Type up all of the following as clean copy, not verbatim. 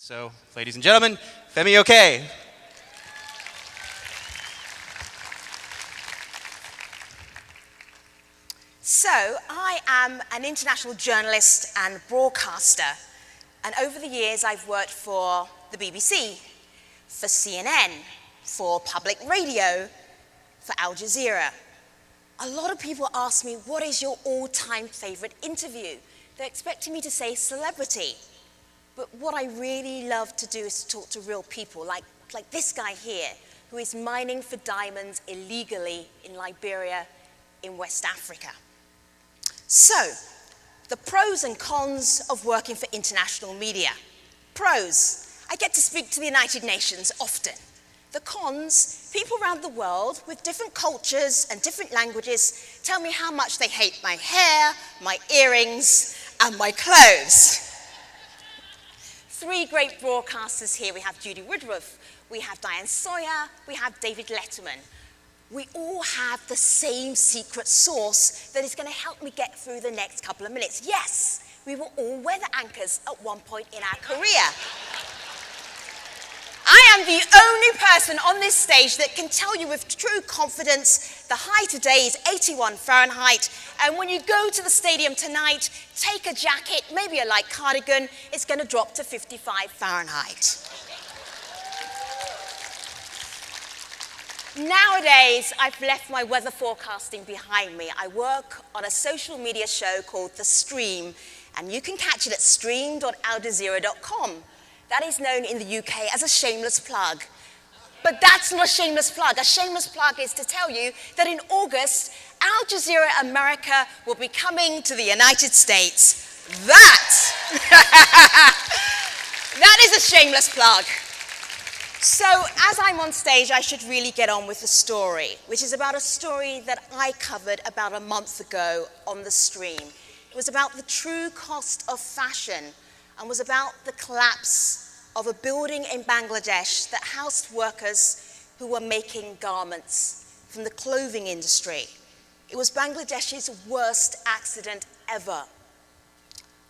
So, ladies and gentlemen, Femi Oke. So, I am an international journalist and broadcaster, and over the years I've worked for the BBC, for CNN, for public radio, for Al Jazeera. A lot of people ask me, what is your all-time favorite interview? They're expecting me to say celebrity. But what I really love to do is to talk to real people, like this guy here, who is mining for diamonds illegally in Liberia in West Africa. So, the pros and cons of working for international media. Pros, I get to speak to the United Nations often. The cons, people around the world with different cultures and different languages tell me how much they hate my hair, my earrings, and my clothes. Three great broadcasters here. We have Judy Woodruff, we have Diane Sawyer, we have David Letterman. We all have the same secret sauce that is going to help me get through the next couple of minutes. Yes, we were all weather anchors at one point in our career. I am the only person on this stage that can tell you with true confidence the high today is 81 Fahrenheit, and when you go to the stadium tonight, take a jacket, maybe a light cardigan, it's going to drop to 55 Fahrenheit. Nowadays, I've left my weather forecasting behind me. I work on a social media show called The Stream, and you can catch it at stream.aljazeera.com. That is known in the UK as a shameless plug. But that's not a shameless plug. A shameless plug is to tell you that in August, Al Jazeera America will be coming to the United States. That is a shameless plug. So as I'm on stage, I should really get on with the story, which is about a story that I covered about a month ago on The Stream. It was about the true cost of fashion and was about the collapse of a building in Bangladesh that housed workers who were making garments from the clothing industry. It was Bangladesh's worst accident ever.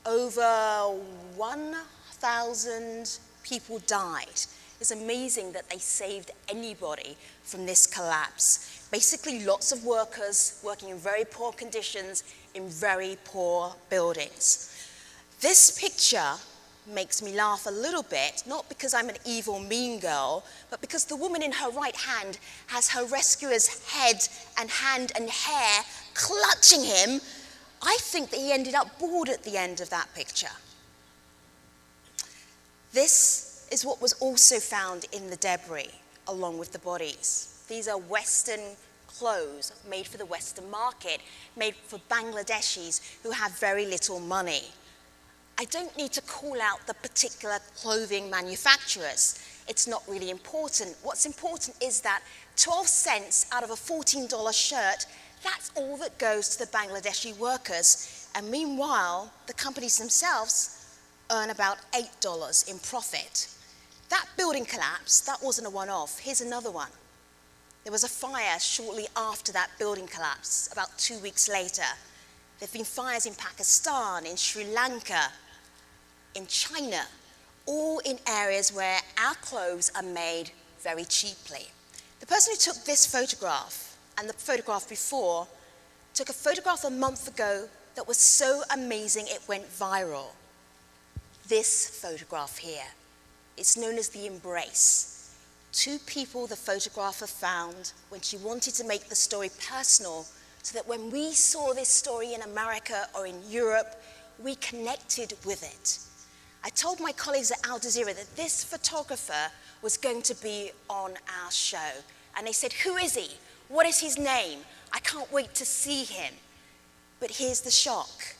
Over 1,000 people died. It's amazing that they saved anybody from this collapse. Basically, lots of workers working in very poor conditions in very poor buildings. This picture makes me laugh a little bit, not because I'm an evil, mean girl, but because the woman in her right hand has her rescuer's head and hand and hair clutching him. I think that he ended up bored at the end of that picture. This is what was also found in the debris, along with the bodies. These are Western clothes made for the Western market, made for Bangladeshis who have very little money. I don't need to call out the particular clothing manufacturers. It's not really important. What's important is that 12 cents out of a $14 shirt, that's all that goes to the Bangladeshi workers. And meanwhile, the companies themselves earn about $8 in profit. That building collapse, that wasn't a one-off. Here's another one. There was a fire shortly after that building collapse, about 2 weeks later. There have been fires in Pakistan, in Sri Lanka, in China, all in areas where our clothes are made very cheaply. The person who took this photograph and the photograph before took a photograph a month ago that was so amazing it went viral. This photograph here, it's known as the embrace. Two people the photographer found when she wanted to make the story personal so that when we saw this story in America or in Europe, we connected with it. I told my colleagues at Al Jazeera that this photographer was going to be on our show. And they said, who is he? What is his name? I can't wait to see him. But here's the shock.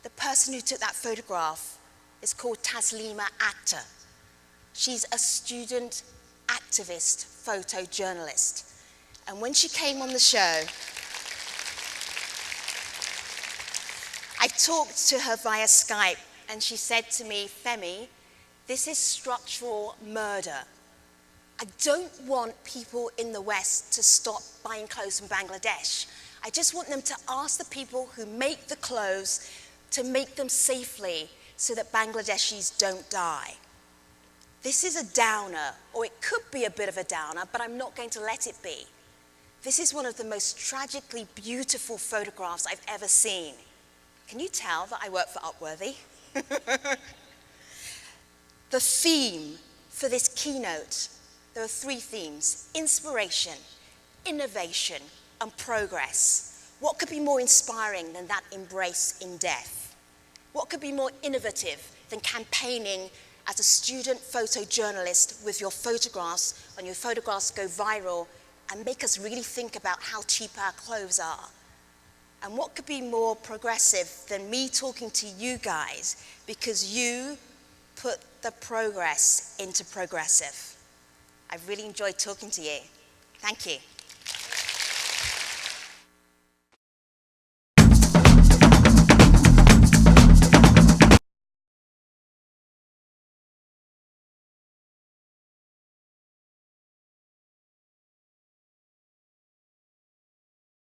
The person who took that photograph is called Taslima Akhtar. She's a student activist photojournalist. And when she came on the show, I talked to her via Skype, and she said to me, Femi, this is structural murder. I don't want people in the West to stop buying clothes from Bangladesh. I just want them to ask the people who make the clothes to make them safely so that Bangladeshis don't die. This is a downer, or it could be a bit of a downer, but I'm not going to let it be. This is one of the most tragically beautiful photographs I've ever seen. Can you tell that I work for Upworthy? The theme for this keynote, there are 3 themes: inspiration, innovation, and progress. What could be more inspiring than that embrace in death? What could be more innovative than campaigning as a student photojournalist with your photographs, and your photographs go viral and make us really think about how cheap our clothes are? And what could be more progressive than me talking to you guys because you put the progress into progressive? I've really enjoyed talking to you. Thank you.